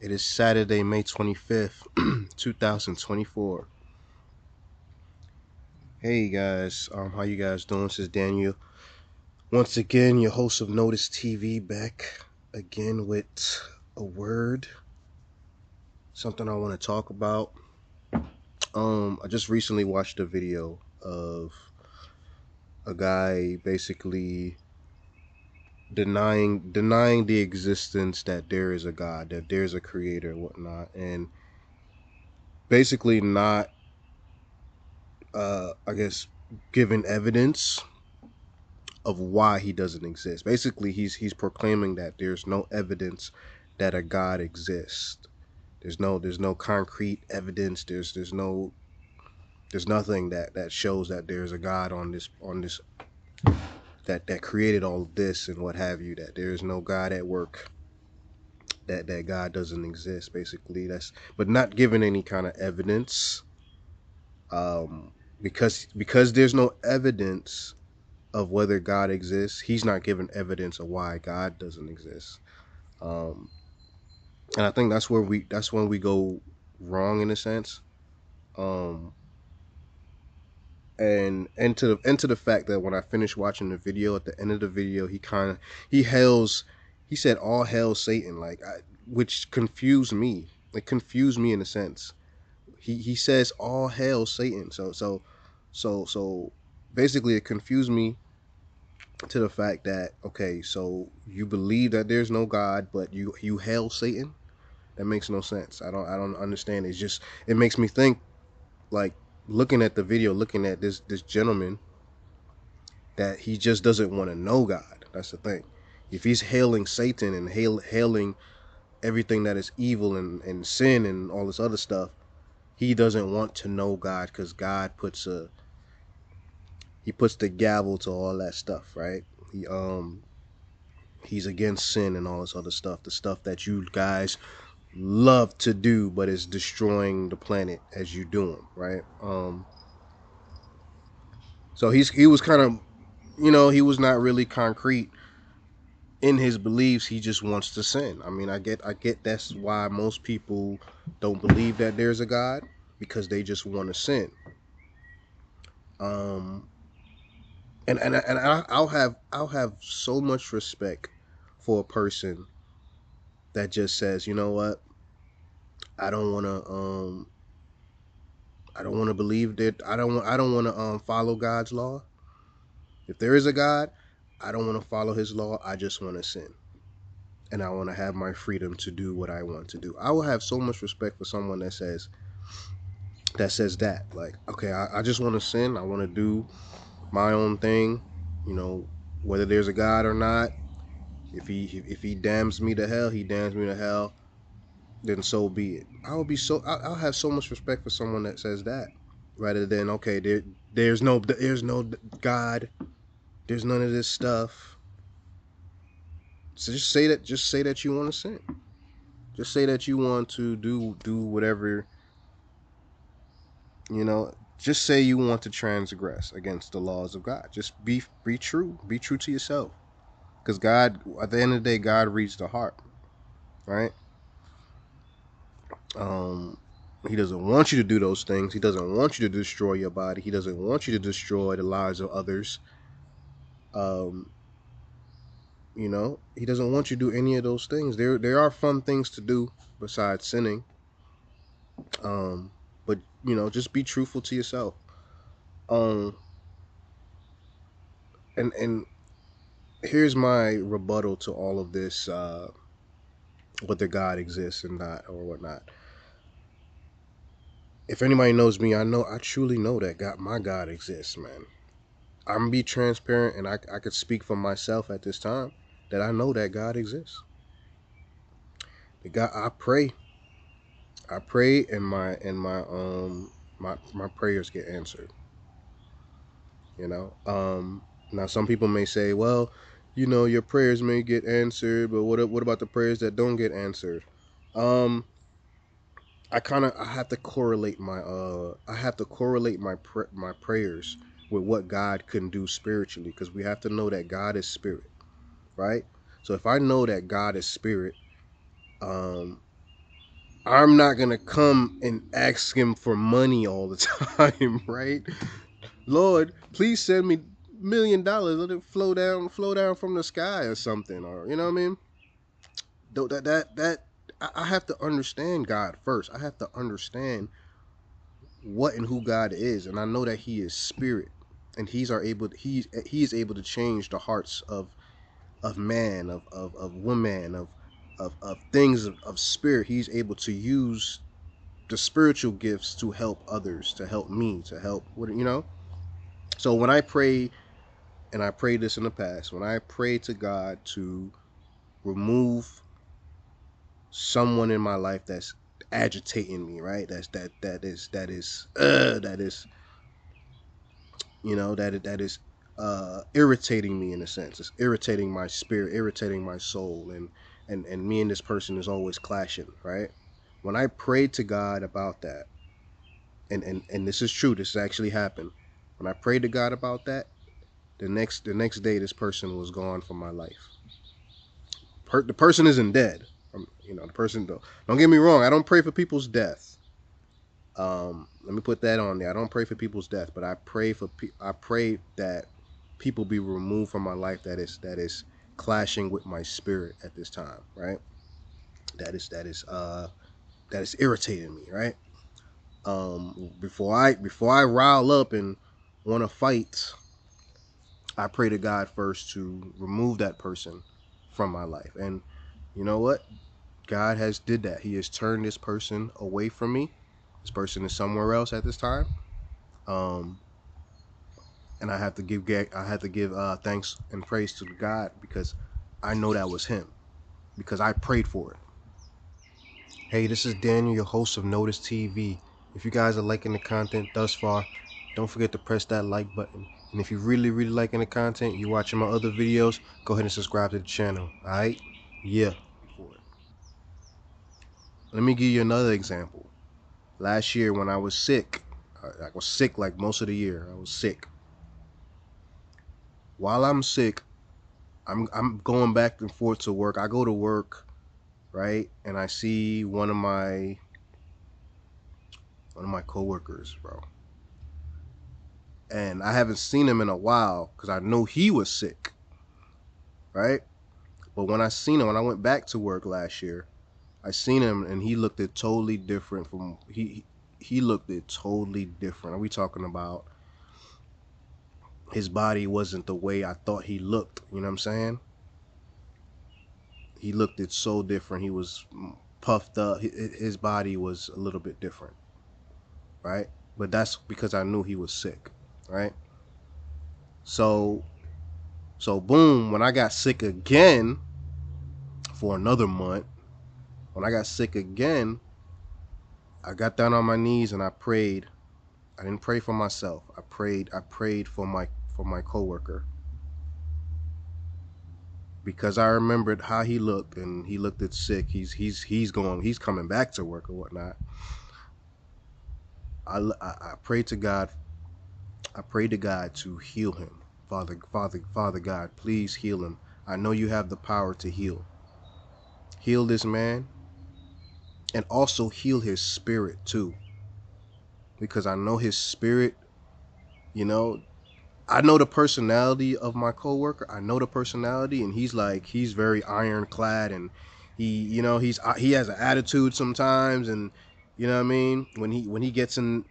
It is Saturday, May 25th, 2024. Hey guys, how you guys doing? This is Daniel. Once again, your host of Notice TV, back again with a word, something I want to talk about. I just recently watched a video of a guy basically denying the existence that there is a God, that there's a creator, and whatnot, and basically not, I guess, giving evidence of why he doesn't exist. Basically, he's proclaiming that there's no evidence that a God exists. There's no concrete evidence. There's nothing that shows that there's a God on this that created all of this and what have you. That there is no God at work. That God doesn't exist. Basically, that's but not given any kind of evidence. Because there's no evidence of whether God exists, he's not given evidence of why God doesn't exist. Um, and I think that's when we go wrong in a sense. Um, and to the fact that when I finished watching the video, at the end of the video, he hails he said all hail Satan, which confused me. It confused me in a sense. He says all hail Satan. So basically it confused me to the fact that, okay, so you believe that there's no God, but you hail Satan. That makes no sense. I don't understand. It's just, it makes me think, like, looking at the video, looking at this gentleman, that he just doesn't want to know God. That's the thing. If he's hailing Satan and hailing everything that is evil and sin and all this other stuff, he doesn't want to know God, because God puts the gavel to all that stuff, right? He's against sin and all this other stuff, the stuff that you guys love to do, but it's destroying the planet as you do them, right? So he was kind of, he was not really concrete in his beliefs. He just wants to sin. I mean, I get that's why most people don't believe that there's a God, because they just want to sin. Um, I'll have so much respect for a person that just says, you know what, I don't want to I don't want to believe that, I don't want to follow God's law. If there is a God, I don't want to follow his law. I just want to sin. And I want to have my freedom to do what I want to do. I will have so much respect for someone that. Like, okay, I just want to sin. I want to do my own thing. You know, whether there's a God or not. If he damns me to hell, he damns me to hell. Then so be it. I'll have so much respect for someone that says that, rather than, okay, there's no God, there's none of this stuff. So just say that you want to sin. Just say that you want to do whatever, you know. Just say you want to transgress against the laws of God. Just be true. Be true to yourself. Because God, at the end of the day, God reads the heart, right? Um, he doesn't want you to do those things. He doesn't want you to destroy your body. He doesn't want you to destroy the lives of others. Um, he doesn't want you to do any of those things. There are fun things to do besides sinning. Um, but just be truthful to yourself. Um, and here's my rebuttal to all of this, whether God exists and not or whatnot. If anybody knows me, I truly know that my God exists, man. I'm gonna be transparent, and I could speak for myself at this time, that I know that God exists. The God I pray, and my prayers get answered. You know, now some people may say, well, your prayers may get answered, but what about the prayers that don't get answered? Um, I have to correlate my prayers with what God can do spiritually, because we have to know that God is spirit, right? So if I know that God is spirit, um, I'm not gonna come and ask him for money all the time, right? Lord, please send me $1 million. Let it flow down from the sky or something, or you know what I mean? That I have to understand God first. I have to understand what and who God is, and I know that He is spirit, and He is able to change the hearts of man, of woman, of things of spirit. He's able to use the spiritual gifts to help others, to help me, to help what you know. So when I pray, and I prayed this in the past, when I pray to God to remove someone in my life that's agitating me, right? That is that is irritating me in a sense. It's irritating my spirit, irritating my soul, and me and this person is always clashing, right? When I prayed to God about that, and this is true, this actually happened. When I prayed to God about that, the next day this person was gone from my life. The person isn't dead. The person don't get me wrong. I don't pray for people's death. Let me put that on there. I don't pray for people's death, but I pray that people be removed from my life that is clashing with my spirit at this time, right? That is irritating me, right? Before I rile up and want to fight, I pray to God first to remove that person from my life. And you know what? God has did that. He has turned this person away from me. This person is somewhere else at this time. Um, and I have to give thanks and praise to God because I know that was Him because I prayed for it. Hey, this is Daniel, your host of Notice TV. If you guys are liking the content thus far, don't forget to press that like button. And if you're really, really liking the content, you're watching my other videos, go ahead and subscribe to the channel. Alright? Yeah. Let me give you another example. Last year when I was sick, I was sick like most of the year. I was sick. While I'm sick, I'm going back and forth to work. I go to work, right? And I see one of my coworkers, bro. And I haven't seen him in a while because I know he was sick, right? But when I went back to work last year, I seen him and he looked it totally different from he looked it totally different. Are we talking about his body wasn't the way I thought he looked? You know what I'm saying? He looked it so different. He was puffed up. His body was a little bit different, right? But that's because I knew he was sick, right? So boom, when I got sick again for another month, when I got sick again, I got down on my knees and I prayed. I didn't pray for myself. I prayed for my coworker because I remembered how he looked and he looked at sick. He's coming back to work or whatnot. I prayed to God. I prayed to God to heal him. Father God, please heal him. I know you have the power to heal. Heal this man and also heal his spirit too. Because I know his spirit, you know, I know the personality of my coworker. I know the personality, and he's very ironclad, and he has an attitude sometimes, and you know what I mean. When he gets in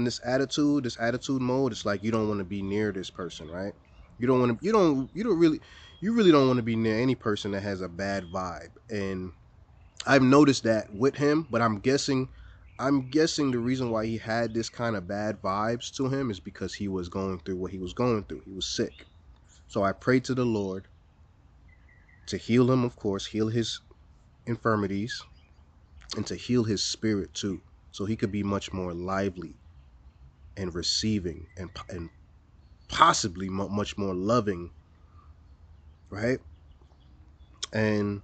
this attitude mode, it's like you don't want to be near this person, right? You really don't want to be near any person that has a bad vibe, and I've noticed that with him, but I'm guessing the reason why he had this kind of bad vibes to him is because he was going through what he was going through. He was sick. So I prayed to the Lord to heal him, of course, heal his infirmities, and to heal his spirit too, so he could be much more lively and receiving and possibly much more loving, right? And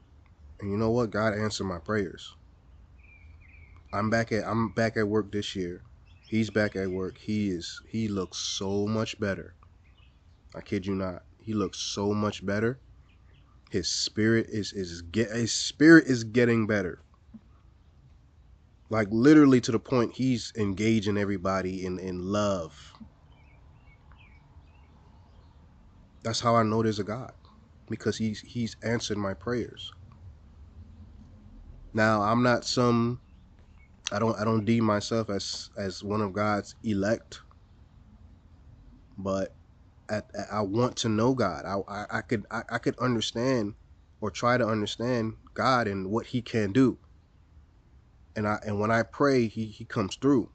and you know what? God answered my prayers. I'm back at work this year. He's back at work. He looks so much better. I kid you not. He looks so much better. His spirit is getting better. Like literally to the point he's engaging everybody in love. That's how I know there's a God, because he's answered my prayers. Now I'm not some, I don't deem myself as one of God's elect, but I want to know God. I could understand or try to understand God and what He can do. And when I pray, He comes through.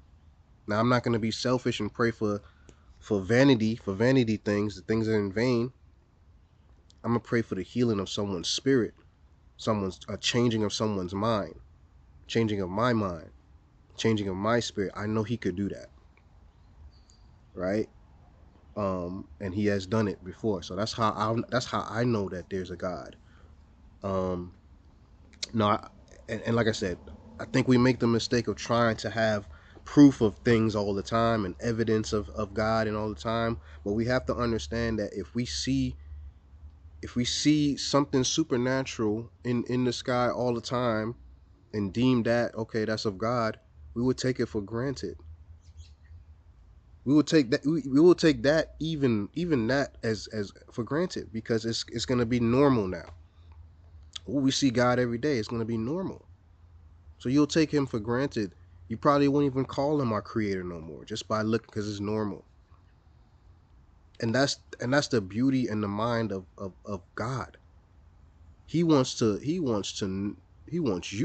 Now I'm not going to be selfish and pray for vanity things, the things that are in vain. I'm gonna pray for the healing of someone's spirit, someone's a changing of someone's mind, changing of my mind, changing of my spirit. I know He could do that, right? And He has done it before. So that's how I know that there's a God. Um, no, and like I said, I think we make the mistake of trying to have proof of things all the time and evidence of God and all the time. But we have to understand that if we see something supernatural in the sky all the time and deem that okay, that's of God, we would take it for granted. We will take that, even that as for granted, because it's going to be normal now. We see God every day. It's going to be normal. So you'll take Him for granted. You probably won't even call Him our creator no more, just by looking, because it's normal. And that's the beauty and the mind of God. He wants you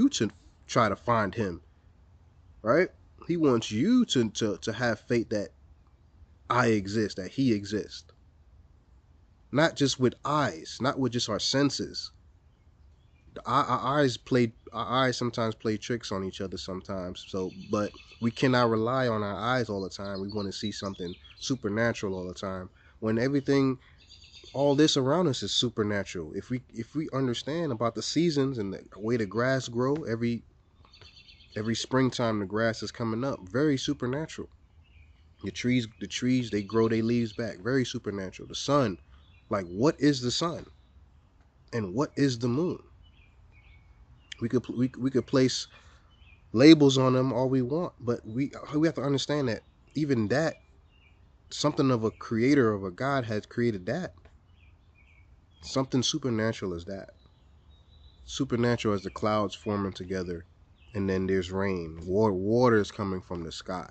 to try to find Him, right? He wants you to have faith that I exist, that He exists. Not just with eyes, not with just our senses. Our eyes sometimes play tricks on each other sometimes. So, but we cannot rely on our eyes all the time. We want to see something supernatural all the time. When everything, all this around us is supernatural. If we understand about the seasons and the way the grass grow, every springtime the grass is coming up, very supernatural. The trees they grow their leaves back, very supernatural. The sun, like what is the sun and what is the moon? We could place labels on them all we want, but we have to understand that even that, something of a creator, of a God, has created that. Something supernatural is that. Supernatural as the clouds forming together, and then there's rain. Water is coming from the sky.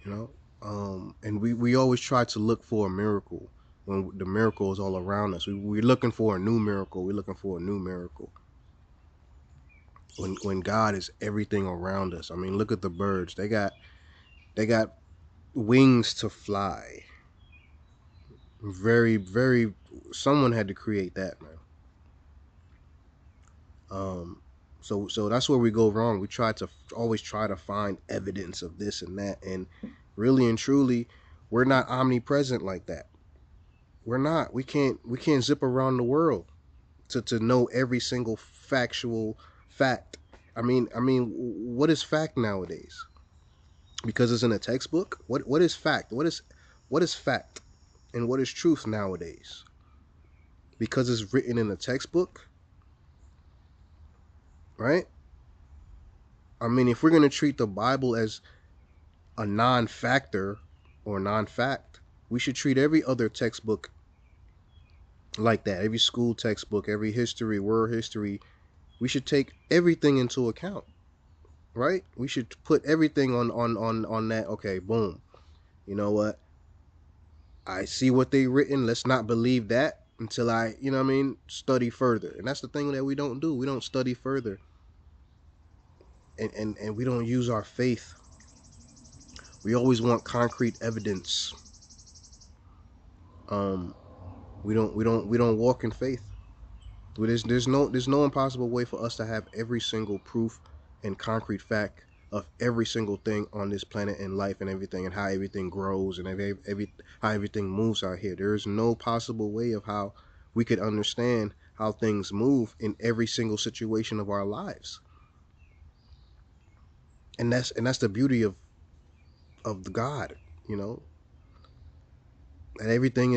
You know, and we always try to look for a miracle when the miracle is all around us. We're looking for a new miracle. We're looking for a new miracle. When God is everything around us. I mean, look at the birds. They got wings to fly. Very, very. Someone had to create that, man. Um, so that's where we go wrong. We always try to find evidence of this and that, and really and truly, we're not omnipresent like that. We're not. We can't zip around the world to know every single factual fact. I mean, what is fact nowadays? Because it's in a textbook. What is fact? What is fact, and what is truth nowadays? Because it's written in a textbook, right? I mean, if we're gonna treat the Bible as a non-factor or non-fact, we should treat every other textbook like that. Every school textbook, every history, world history, we should take everything into account, right? We should put everything on that. Okay, boom. You know what? I see what they written. Let's not believe that until I, you know what I mean, study further. And that's the thing that we don't do. We don't study further. And we don't use our faith. We always want concrete evidence. Um, we don't walk in faith. There's no impossible way for us to have every single proof and concrete fact of every single thing on this planet and life and everything, and how everything grows and how everything moves out here. There is no possible way of how we could understand how things move in every single situation of our lives. And that's the beauty of the God, you know, and everything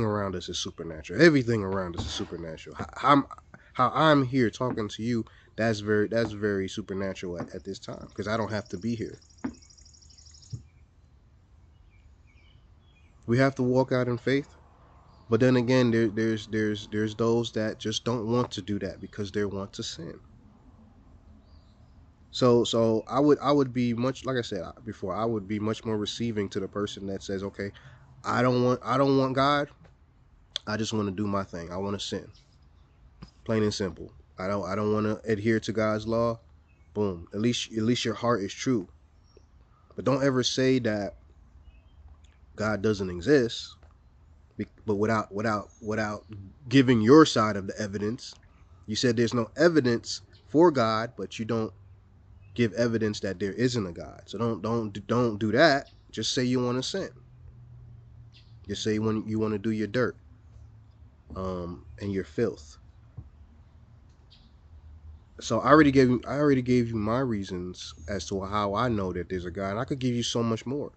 around us is supernatural. Everything around us is supernatural. How I'm here talking to you, That's very supernatural at this time, because I don't have to be here. We have to walk out in faith. But then again, there's those that just don't want to do that because they want to sin. So I would be much, like I said before, I would be much more receiving to the person that says, okay, I don't want God. I just want to do my thing. I want to sin. Plain and simple. I don't want to adhere to God's law. Boom. At least your heart is true. But don't ever say that God doesn't exist, but without giving your side of the evidence. You said there's no evidence for God, but you don't give evidence that there isn't a God. So don't do that. Just say you want to sin. Just say when you want to do your dirt, and your filth. So I already gave you my reasons as to how I know that there's a God. And I could give you so much more.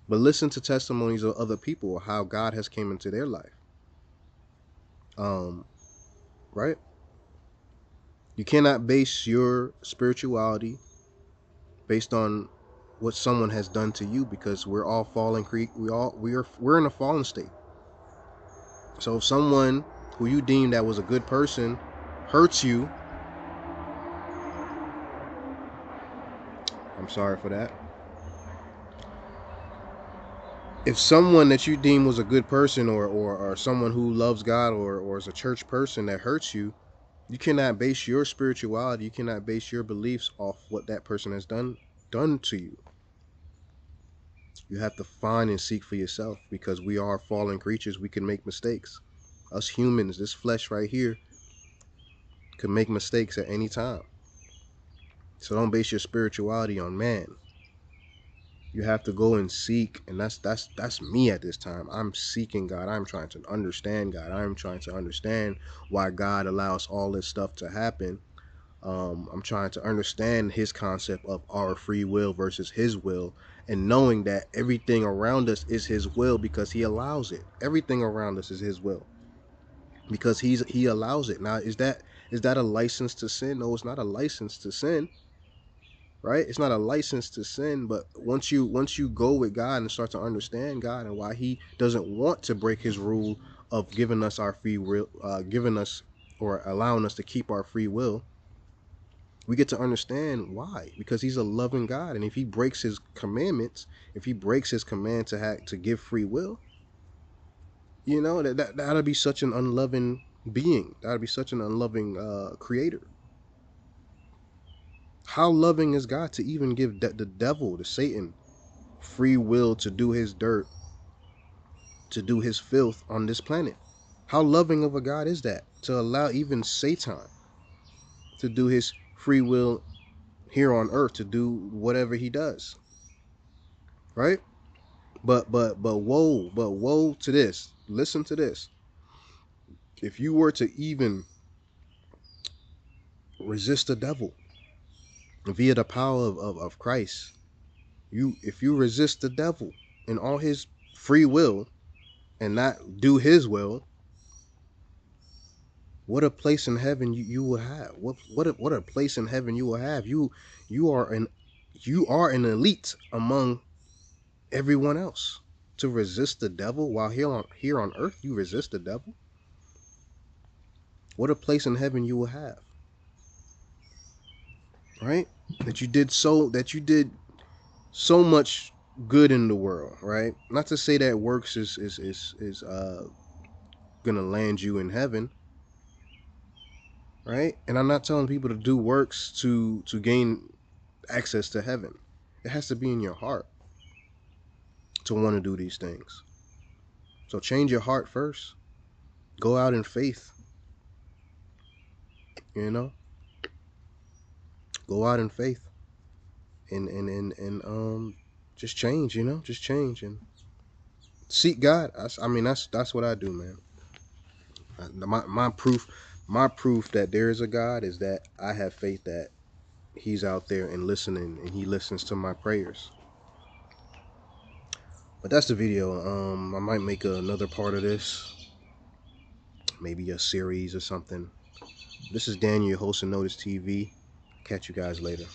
But listen to testimonies of other people, how God has came into their life. Um, right? You cannot base your spirituality based on what someone has done to you, because we're all fallen we're in a fallen state. So if someone who you deem that was a good person hurts you, I'm sorry for that. If someone that you deem was a good person, or someone who loves God, or is a church person that hurts you, you cannot base your spirituality, you cannot base your beliefs off what that person has done to you. You have to find and seek for yourself, because we are fallen creatures. We can make mistakes. Us humans, this flesh right here, can make mistakes at any time. So don't base your spirituality on man. You have to go and seek, and that's me at this time. I'm seeking God. I'm trying to understand God. I'm trying to understand why God allows all this stuff to happen. I'm trying to understand his concept of our free will versus his will, and knowing that everything around us is his will because he allows it. Everything around us is his will because he allows it. Now, is that a license to sin? No, it's not a license to sin, right? It's not a license to sin. But once you go with God and start to understand God and why he doesn't want to break his rule of giving us our free will, giving us or allowing us to keep our free will, we get to understand why. Because he's a loving God, and if he breaks his commandments, if he breaks his command to give free will, that'll be such an unloving being. That'll be such an unloving creator. How loving is God to even give the devil, the Satan, free will to do his dirt, to do his filth on this planet? How loving of a God is that, to allow even Satan to do his free will here on earth, to do whatever he does, right? But woe to this. Listen to this. If you were to even resist the devil via the power of Christ, if you resist the devil in all his free will and not do his will, what a place in heaven you will have. What a place in heaven you will have. You are an elite among everyone else. To resist the devil while here on earth, you resist the devil. What a place in heaven you will have, right? That you did so much good in the world, right? Not to say that works is gonna land you in heaven, right? And I'm not telling people to do works to gain access to heaven. It has to be in your heart to want to do these things. So change your heart first. Go out in faith, you know. Go out in faith, and just change, just change and seek God. I mean, that's what I do, man. My proof that there is a God is that I have faith that he's out there and listening, and he listens to my prayers. But that's the video. I might make another part of this, maybe a series or something. This is Daniel, your host of Notice TV. Catch you guys later.